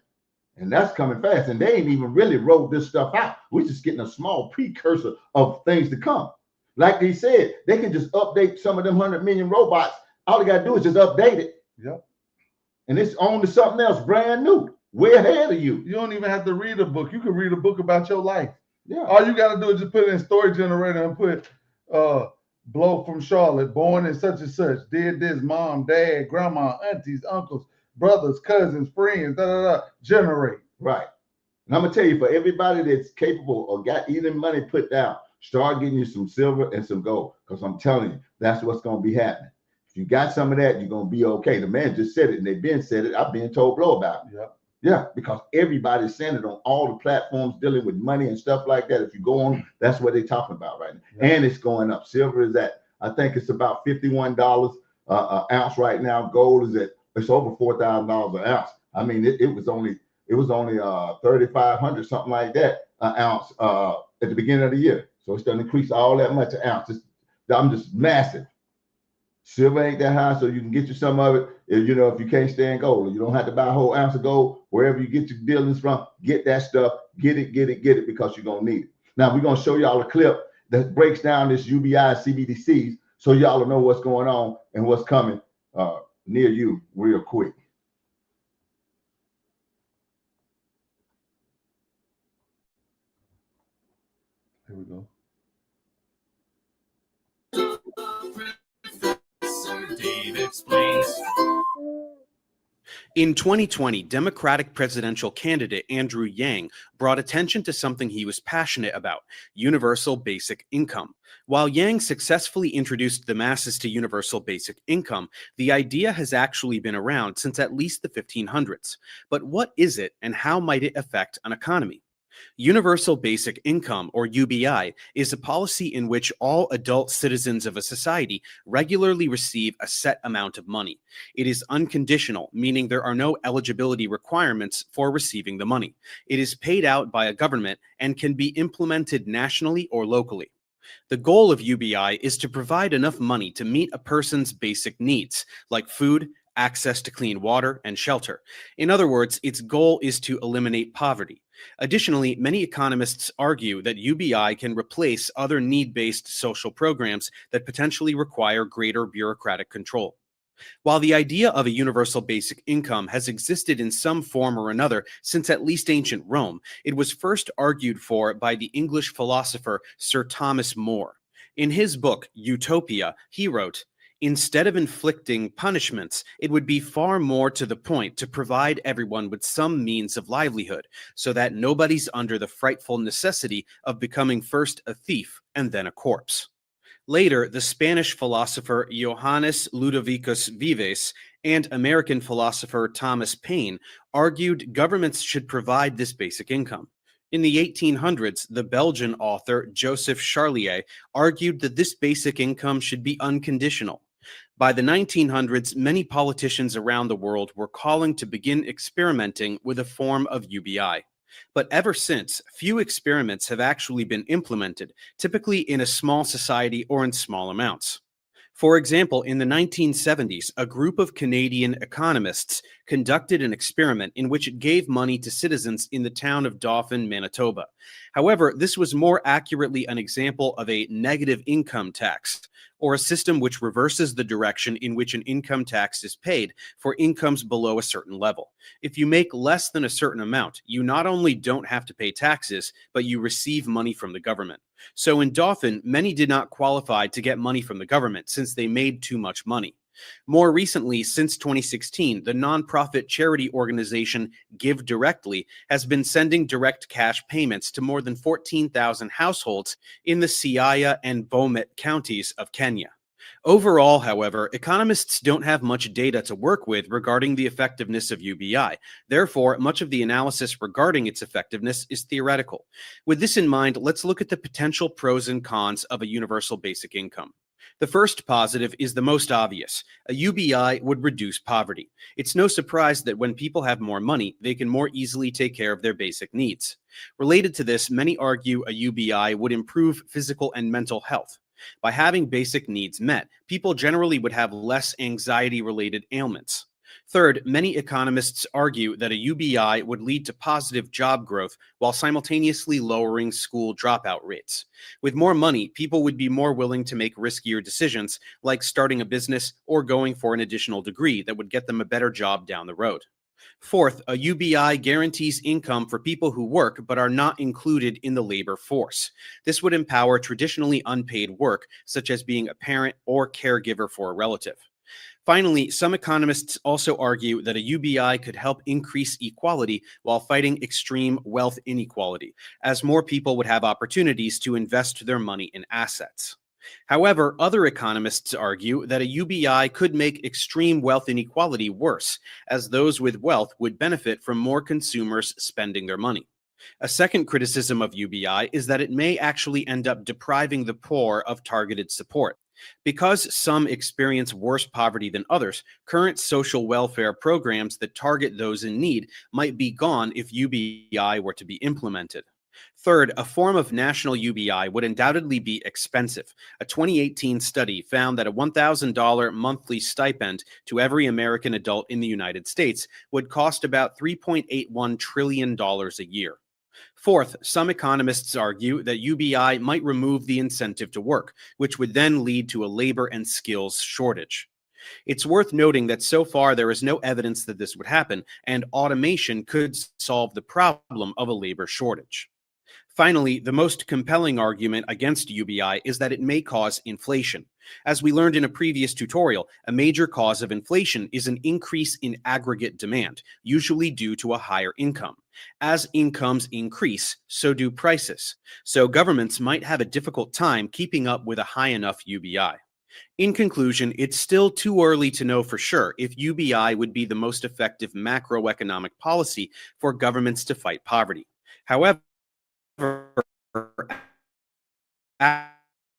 And that's coming fast. And they ain't even really wrote this stuff out. We're just getting a small precursor of things to come. Like they said, they can just update some of them 100 million robots. All they got to do is just update it. Yep. And it's on to something else brand new. Way ahead of you. You don't even have to read a book. You can read a book about your life. Yeah. All you got to do is just put it in story generator and put Blow from Charlotte, born in such and such, did this, mom, dad, grandma, aunties, uncles, brothers, cousins, friends, generate. Right. And I'm going to tell you, for everybody that's capable or got even money put down, start getting you some silver and some gold. Because I'm telling you, that's what's going to be happening. If you got some of that, you're going to be okay. The man just said it, and they've been said it. I've been told Blow about it. Yep. Yeah, because everybody's saying it on all the platforms dealing with money and stuff like that. If you go on, that's what they're talking about right now. Yeah. And it's going up. Silver is at, I think it's about $51 an ounce right now. Gold is at, it's over $4,000 an ounce. I mean, it was only $3,500, something like that, an ounce at the beginning of the year. So it's going to increase all that much an ounce. I'm just massive. Silver ain't that high, so you can get you some of it. If you can't stand gold, you don't have to buy a whole ounce of gold. Wherever you get your dealings from, get that stuff. Get it, because you're gonna need it. Now we're gonna show y'all a clip that breaks down this UBI and CBDCs, so y'all will know what's going on and what's coming near you real quick. Here we go. Dave explains. In 2020, Democratic presidential candidate Andrew Yang brought attention to something he was passionate about: universal basic income. While Yang successfully introduced the masses to universal basic income, the idea has actually been around since at least the 1500s. But what is it, and how might it affect an economy? Universal Basic Income, or UBI, is a policy in which all adult citizens of a society regularly receive a set amount of money. It is unconditional, meaning there are no eligibility requirements for receiving the money. It is paid out by a government and can be implemented nationally or locally. The goal of UBI is to provide enough money to meet a person's basic needs, like food, access to clean water, and shelter. In other words, its goal is to eliminate poverty. Additionally, many economists argue that UBI can replace other need-based social programs that potentially require greater bureaucratic control. While the idea of a universal basic income has existed in some form or another since at least ancient Rome, it was first argued for by the English philosopher Sir Thomas More. In his book, Utopia, he wrote, "Instead of inflicting punishments, it would be far more to the point to provide everyone with some means of livelihood, so that nobody's under the frightful necessity of becoming first a thief and then a corpse." Later, the Spanish philosopher Johannes Ludovicus Vives and American philosopher Thomas Paine argued governments should provide this basic income. In the 1800s, the Belgian author Joseph Charlier argued that this basic income should be unconditional. By the 1900s, many politicians around the world were calling to begin experimenting with a form of UBI. But ever since, few experiments have actually been implemented, typically in a small society or in small amounts. For example, in the 1970s, a group of Canadian economists conducted an experiment in which it gave money to citizens in the town of Dauphin, Manitoba. However, this was more accurately an example of a negative income tax, or a system which reverses the direction in which an income tax is paid for incomes below a certain level. If you make less than a certain amount, you not only don't have to pay taxes, but you receive money from the government. So in Dauphin, many did not qualify to get money from the government since they made too much money. More recently, since 2016, the nonprofit charity organization Give Directly has been sending direct cash payments to more than 14,000 households in the Siaya and Bomet counties of Kenya. Overall, however, economists don't have much data to work with regarding the effectiveness of UBI. Therefore, much of the analysis regarding its effectiveness is theoretical. With this in mind, let's look at the potential pros and cons of a universal basic income. The first positive is the most obvious. A UBI would reduce poverty. It's no surprise that when people have more money, they can more easily take care of their basic needs. Related to this, many argue a UBI would improve physical and mental health. By having basic needs met, people generally would have less anxiety-related ailments. Third, many economists argue that a UBI would lead to positive job growth while simultaneously lowering school dropout rates. With more money, people would be more willing to make riskier decisions, like starting a business or going for an additional degree that would get them a better job down the road. Fourth, a UBI guarantees income for people who work but are not included in the labor force. This would empower traditionally unpaid work, such as being a parent or caregiver for a relative. Finally, some economists also argue that a UBI could help increase equality while fighting extreme wealth inequality, as more people would have opportunities to invest their money in assets. However, other economists argue that a UBI could make extreme wealth inequality worse, as those with wealth would benefit from more consumers spending their money. A second criticism of UBI is that it may actually end up depriving the poor of targeted support. Because some experience worse poverty than others, current social welfare programs that target those in need might be gone if UBI were to be implemented. Third, a form of national UBI would undoubtedly be expensive. A 2018 study found that a $1,000 monthly stipend to every American adult in the United States would cost about $3.81 trillion a year. Fourth, some economists argue that UBI might remove the incentive to work, which would then lead to a labor and skills shortage. It's worth noting that so far there is no evidence that this would happen, and automation could solve the problem of a labor shortage. Finally, the most compelling argument against UBI is that it may cause inflation. As we learned in a previous tutorial, a major cause of inflation is an increase in aggregate demand, usually due to a higher income. As incomes increase, so do prices. So governments might have a difficult time keeping up with a high enough UBI. In conclusion, it's still too early to know for sure if UBI would be the most effective macroeconomic policy for governments to fight poverty. However,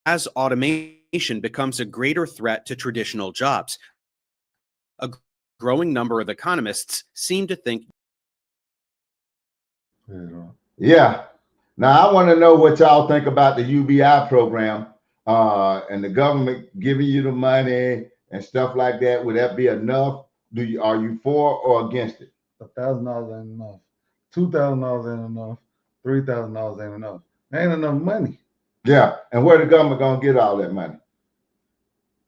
as automation becomes a greater threat to traditional jobs, a growing number of economists seem to think. Yeah. Now I want to know what y'all think about the UBI program and the government giving you the money and stuff like that. Would that be enough? Are you for or against it? $1,000 ain't enough. $2,000 ain't enough. $3,000 ain't enough. Ain't enough money. Yeah, and where the government gonna get all that money?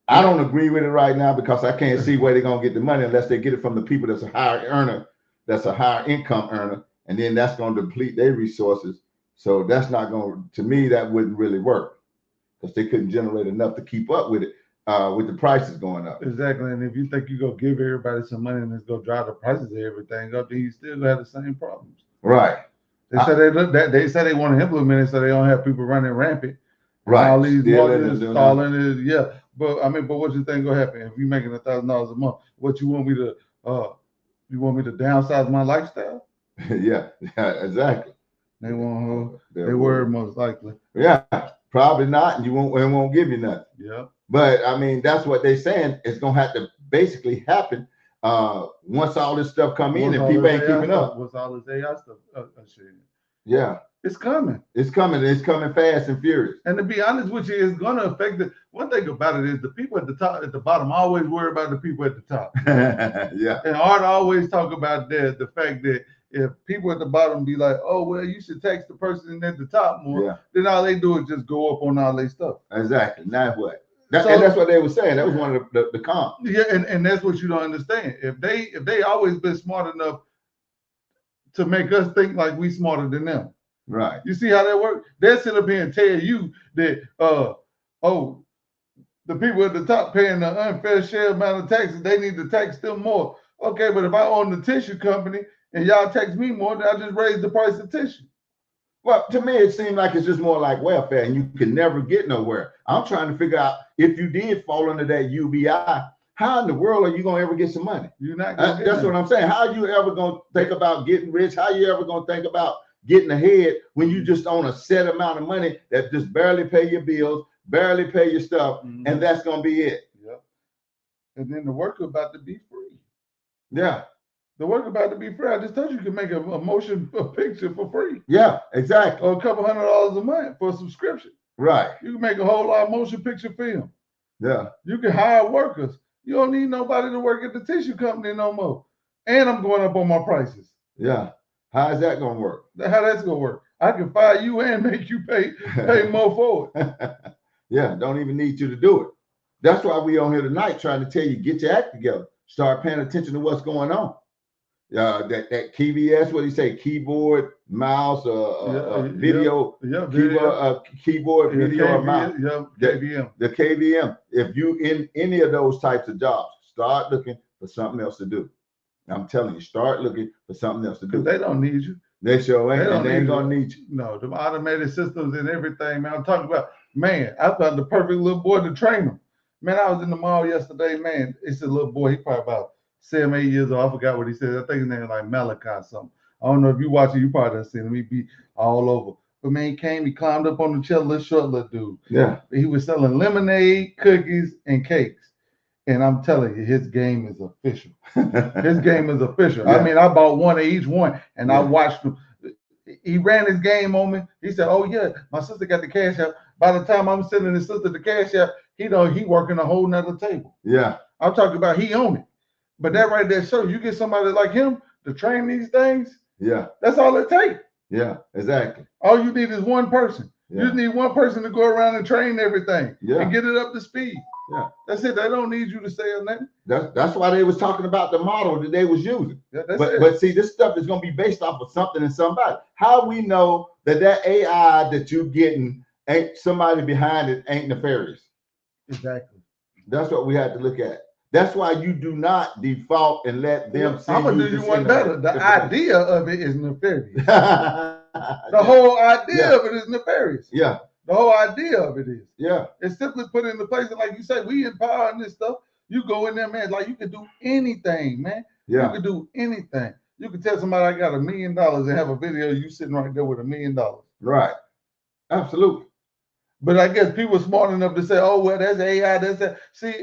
I don't agree with it right now because I can't see where they're gonna get the money unless they get it from the people that's a higher earner, that's a higher income earner, and then that's gonna deplete their resources. So that's not gonna, to me, that wouldn't really work because they couldn't generate enough to keep up with it, with the prices going up. Exactly, and if you think you're gonna give everybody some money and it's gonna drive the prices of everything up, then you still gonna have the same problems. Right. They said they want to implement it so they don't have people running rampant. Right. All these mortgages, installing it. Yeah. But I mean, but what you think gonna happen if you're making $1,000 a month? What you want me to downsize my lifestyle? Yeah, exactly. They won't. They were most likely. Yeah, probably not, and it won't give you nothing. Yeah. But I mean, that's what they're saying. It's gonna have to basically happen once all this stuff come in and people ain't keeping up. What's all this AI stuff? Yeah, it's coming. It's coming. It's coming fast and furious. And to be honest with you, it's gonna affect it. One thing about it is the people at the top, at the bottom, always worry about the people at the top. Yeah. And Art always talk about the fact that if people at the bottom be like, oh well, you should tax the person at the top more, then all they do is just go up on all their stuff. Exactly. Now what? And that's what they were saying. That was one of the cons. Yeah, and that's what you don't understand. If they always been smart enough to make us think like we smarter than them. Right. You see how that works? They'll sit up here and tell you that the people at the top paying the unfair share amount of taxes, they need to tax them more. Okay, but if I own the tissue company and y'all tax me more, then I just raise the price of tissue. Well, to me, it seemed like it's just more like welfare, and you can never get nowhere. I'm trying to figure out if you did fall under that UBI, how in the world are you gonna ever get some money? You're not. That's what I'm saying. How are you ever gonna think about getting rich? How are you ever gonna think about getting ahead when you just own a set amount of money that just barely pay your bills, barely pay your stuff, and that's gonna be it? Yep. And then the worker about to be free. Yeah. The work about to be free. I just told you can make a motion picture for free. Yeah, exactly. Or a couple $100 a month for a subscription. Right. You can make a whole lot of motion picture film. Yeah. You can hire workers. You don't need nobody to work at the tissue company no more. And I'm going up on my prices. Yeah. How is that gonna work? How that's gonna work? I can fire you and make you pay more for it. Yeah, don't even need you to do it. That's why we on here tonight trying to tell you, get your act together. Start paying attention to what's going on. That KVS, what do you say? Keyboard, mouse, video, keyboard, video, or mouse. KVM. The KVM. If you in any of those types of jobs, start looking for something else to do. I'm telling you, start looking for something else to do. They don't need you. They sure ain't. And they ain't gonna need you. No, the automated systems and everything, man. I'm talking about, man, I found the perfect little boy to train him. Man, I was in the mall yesterday, man. It's a little boy, he probably about 7, 8 years old. I forgot what he said. I think his name is like Malachi or something. I don't know if you watch it, you probably done seen him. He be all over. But man, he came, he climbed up on the chair, little short little dude. Yeah. He was selling lemonade, cookies, and cakes. And I'm telling you, his game is official. His game is official. Yeah. I mean, I bought one of each one, and I watched him. he ran his game on me. He said, "Oh yeah, my sister got the cash app." By the time I'm sending his sister the cash app, he working a whole nother table. Yeah. I'm talking about he own it. But that right there shows you get somebody like him to train these things. Yeah. That's all it takes. Yeah. Exactly. All you need is one person. Yeah. You just need one person to go around and train everything Yeah. and get it up to speed. Yeah. That's it. They don't need you to say a name. That's why they was talking about the model that they was using. Yeah, that's But it. but see, this stuff is going to be based off of something and somebody. How we know that AI that you getting ain't somebody behind it ain't nefarious? Exactly. That's what we had to look at. That's why you do not default and let them. I'm gonna do you one better. The idea of it is nefarious. The whole idea Yeah. of it is nefarious. Yeah. The whole idea of it is. Yeah. It's simply put into place. And like you say, we empowering this stuff. You go in there, man, like you can do anything, man. You Yeah. can do anything. You can tell somebody I got $1 million and have a video of you sitting right there with $1 million. Right. Absolutely. But I guess people smart enough to say, "Oh, well, that's AI." That's that. See,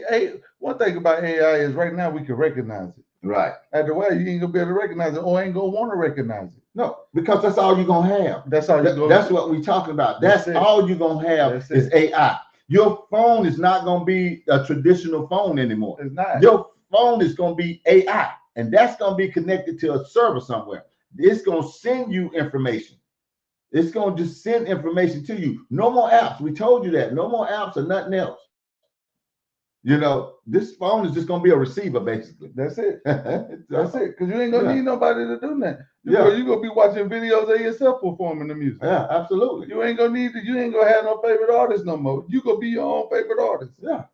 one thing about AI is right now we can recognize it. Right. After a while, you ain't gonna be able to recognize it, or ain't gonna want to recognize it. No, because that's all you're gonna have. That's all you're gonna. That's what we're talking about. That's That's it. all you're gonna have That's is it. AI. Your phone is not gonna be a traditional phone anymore. It's not. Your phone is gonna be AI, and that's gonna be connected to a server somewhere. It's gonna send you information. It's gonna just send information to you. No more apps. We told you that. No more apps or nothing else. You know, this phone is just gonna be a receiver, basically. That's it. That's That's it. Because you ain't gonna Yeah. need nobody to do that. Yeah. You're gonna be watching videos of yourself performing the music. Yeah, absolutely. You ain't gonna need to. You ain't gonna have no favorite artist no more. You gonna be your own favorite artist. Yeah.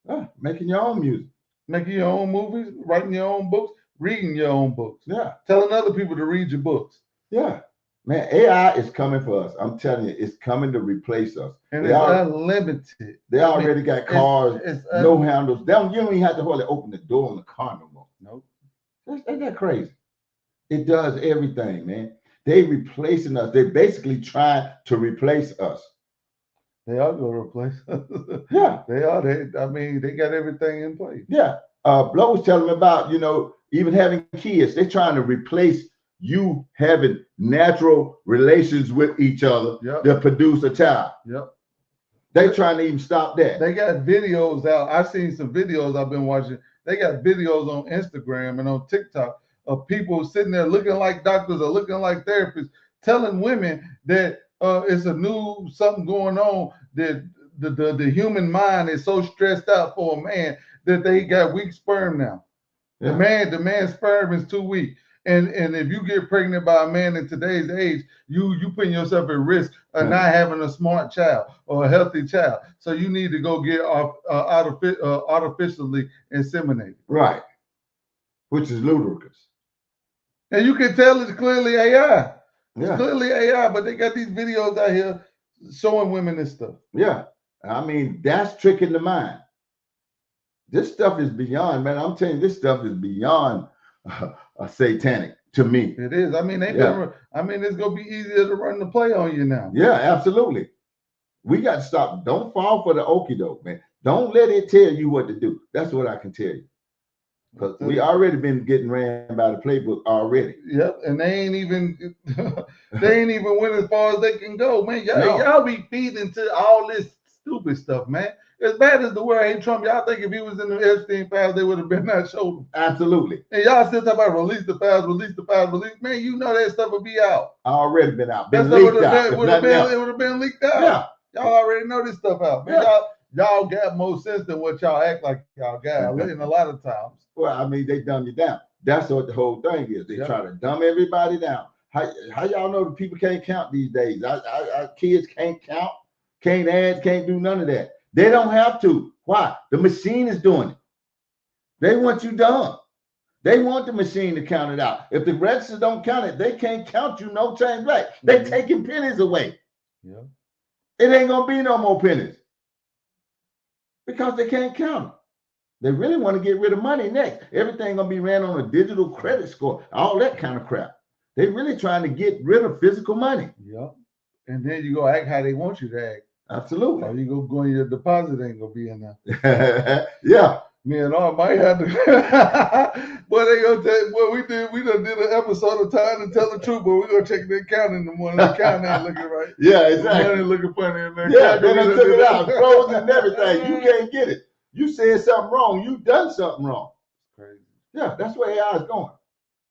Yeah. Making your own music. Making your own movies, writing your own books, reading your own books, Yeah. telling other people to read your books. Yeah. Man, AI is coming for us. I'm telling you, it's coming to replace us. And They it's are- unlimited. They already got cars, It's no handles. You don't even have to hardly open the door on the car no more. Nope. Ain't that crazy? It does everything, man. They replacing us. They basically trying to replace us. They are gonna replace us. Yeah. They are. They got everything in place. Yeah. Blow was telling me about, even having kids. They're trying to replace you having natural relations with each other Yep. to produce a child. Yep. They're trying to even stop that. They got videos out. I've seen some videos I've been watching. They got videos on Instagram and on TikTok of people sitting there looking like doctors or looking like therapists, telling women that it's a new something going on, that the human mind is so stressed out for a man that they got weak sperm now. Yeah. The man's sperm is too weak. And if you get pregnant by a man in today's age, you putting yourself at risk of not having a smart child or a healthy child. So you need to go get artificially inseminated. Right. Which is ludicrous. And you can tell it's clearly AI. It's Yeah. clearly AI, but they got these videos out here showing women this stuff. Yeah. I mean, that's tricking the mind. This stuff is beyond, man. I'm telling you, this stuff is beyond satanic to me. It is. I mean, Yeah. it's gonna be easier to run the play on you now. Yeah, absolutely. We got to stop. Don't fall for the okie doke, man. Don't let it tell you what to do. That's what I can tell you. Because we already been getting ran by the playbook already. Yep, and they ain't even went as far as they can go, man. No. Y'all be feeding to all this stupid stuff, man. As bad as the world hate Trump, y'all think if he was in the Epstein files, they would have been that showed him. Absolutely. And y'all still talking about release the files. Man, you know that stuff will be out. Already been out. That Been stuff leaked out. if nothing else. it would have been leaked out. Yeah. Y'all already know this stuff out. Man, Yeah. y'all got more sense than what y'all act like y'all got in a lot of times. Well, I mean, they dumb you down. That's what the whole thing is. They Yep. try to dumb everybody down. How y'all know that people can't count these days? Our kids can't count, can't add, can't do none of that. They don't have to. Why? The machine is doing it. They want you dumb. They want the machine to count it out. If the registers don't count it, they can't count you no change back. They Mhm. taking pennies away. Yeah. It ain't gonna be no more pennies because they can't count them. They really want to get rid of money next. Everything gonna be ran on a digital credit score, all that kind of crap. They really trying to get rid of physical money. Yep. And then you go act how they want you to act. Absolutely. Or you go in your deposit ain't gonna be in there. Yeah. Me and Art might have to. Boy, they gonna tell. Boy, we done did an episode of Time to Tell the Truth, but we gonna check the account in the morning. The account ain't looking right. Yeah, The exactly. money looking funny in there. Yeah, they done took it out, frozen and everything. You can't get it. You said something wrong. You done something wrong. Crazy. Yeah, that's where AI is going.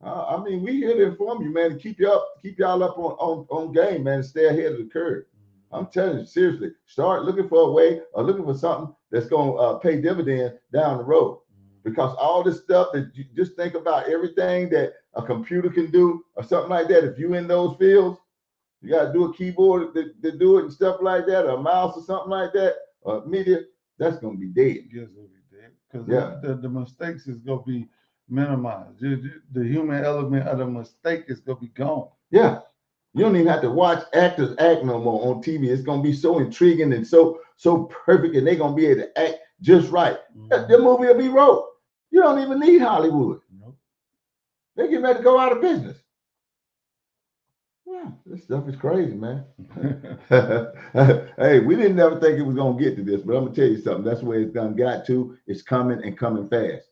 I mean, we here to inform you, man, to keep y'all up on game, man, and stay ahead of the curve. I'm telling you, seriously, start looking for a way or looking for something that's going to pay dividends down the road. Because all this stuff that you just think about, everything that a computer can do or something like that, if you in those fields, you got to do a keyboard to do it and stuff like that, or a mouse or something like that, or media, that's going to be dead. Yes, it'll be dead. Because the mistakes is going to be minimized. The human element of the mistake is going to be gone. Yeah. You don't even have to watch actors act no more on TV. It's going to be so intriguing and so perfect, and they're going to be able to act just right. The movie will be wrote. You don't even need Hollywood. Nope. They get ready to go out of business. Yeah, this stuff is crazy, man. Hey, we didn't ever think it was going to get to this, but I'm going to tell you something. That's where it's done got to. It's coming and coming fast.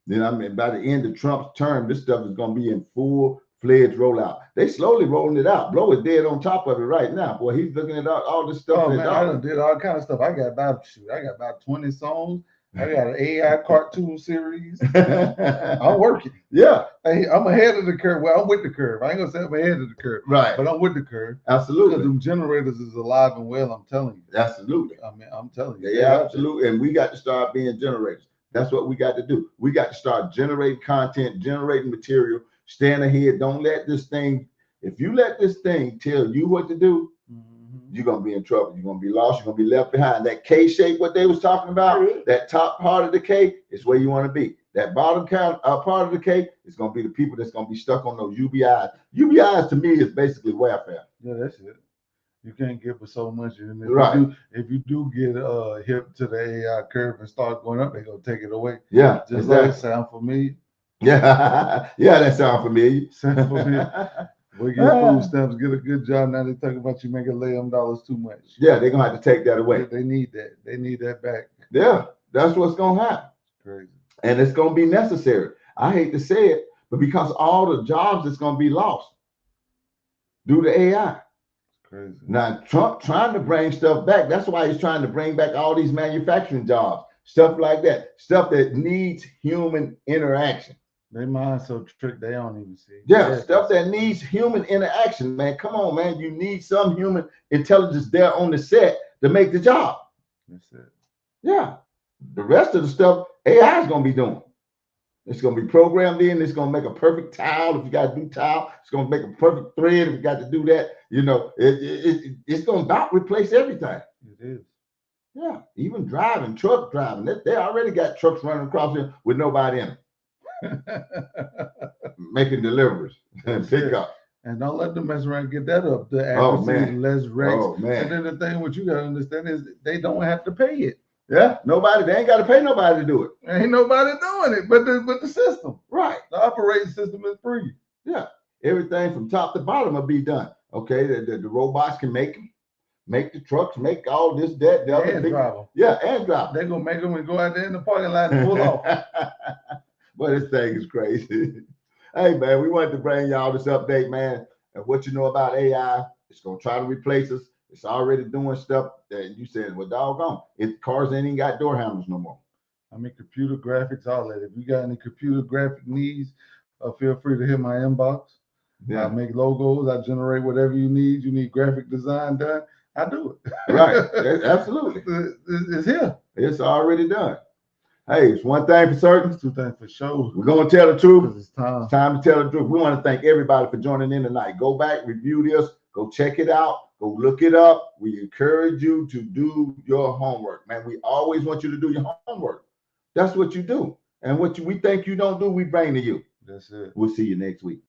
Then, I mean, by the end of Trump's term, this stuff is going to be in full-fledged rollout. They slowly rolling it out. Blow is dead on top of it right now. Boy, he's looking at all this stuff. Oh, man, I done did all kind of stuff. I got about 20 songs. I got an AI cartoon series. I'm working. Yeah. Hey, I'm ahead of the curve. Well, I'm with the curve. I ain't gonna say I'm ahead of the curve. Right. But I'm with the curve. Absolutely. Because them generators is alive and well, I'm telling you. Absolutely. I mean, I'm telling you. Yeah, absolutely. And we got to start being generators. That's what we got to do. We got to start generating content, generating material, staying ahead. Don't let this thing, if you let this thing tell you what to do, you're going to be in trouble. You're going to be lost. You're going to be left behind. That K shape, what they was talking about, that top part of the K is where you want to be. That bottom part of the K is going to be the people that's going to be stuck on those UBIs. UBIs to me is basically welfare. Yeah, that's it. You can't give us so much. And if you do get hip to the AI curve and start going up, they're going to take it away. Yeah. Just like it sound familiar. Yeah. Yeah, that sound familiar. Sound familiar. We get food stamps, get a good job. Now they're talking about you making $11 too much. Yeah, they're going to have to take that away. They need that. They need that back. Yeah, that's what's going to happen. Crazy. And it's going to be necessary. I hate to say it, but because all the jobs that's going to be lost due to AI. Crazy. Now, Trump trying to bring stuff back. That's why he's trying to bring back all these manufacturing jobs, stuff like that, stuff that needs human interaction. They mind so tricked they don't even see. Yeah, stuff that needs human interaction, man. Come on, man. You need some human intelligence there on the set to make the job. That's it. Yeah. The rest of the stuff AI is going to be doing. It's going to be programmed in. It's going to make a perfect towel if you got to do towel. It's going to make a perfect thread if you got to do that. You know, it's going to about replace everything. It is. Yeah, even driving, truck driving. They already got trucks running across here with nobody in them. Making deliveries and pickup. And don't let them mess around and get that up. The accuracy, less wrecks. Oh, man. And then the thing what you gotta understand is they don't have to pay it. Yeah, they ain't got to pay nobody to do it. Ain't nobody doing it, but the system. Right. The operating system is free. Yeah. Everything from top to bottom will be done. Okay, the robots can make them. Make the trucks, make all this, that, the other. And drive them. Yeah, and drive them. They're going to make them and go out there in the parking lot and pull off. But this thing is crazy. Hey, man, we wanted to bring y'all this update, man. And what you know about AI, it's going to try to replace us. It's already doing stuff that you said, well, doggone. If cars ain't even got door handles no more. I mean, computer graphics, all that. If you got any computer graphic needs, feel free to hit my inbox. Yeah. I make logos. I generate whatever you need. You need graphic design done, I do it. Right. Absolutely. It's here. It's already done. Hey, it's one thing for certain. It's two things for sure. We're going to tell the truth. It's time. It's time to tell the truth. We want to thank everybody for joining in tonight. Go back, review this, go check it out, go look it up. We encourage you to do your homework, man. We always want you to do your homework. That's what you do. And what we think you don't do, we bring to you. That's it. We'll see you next week.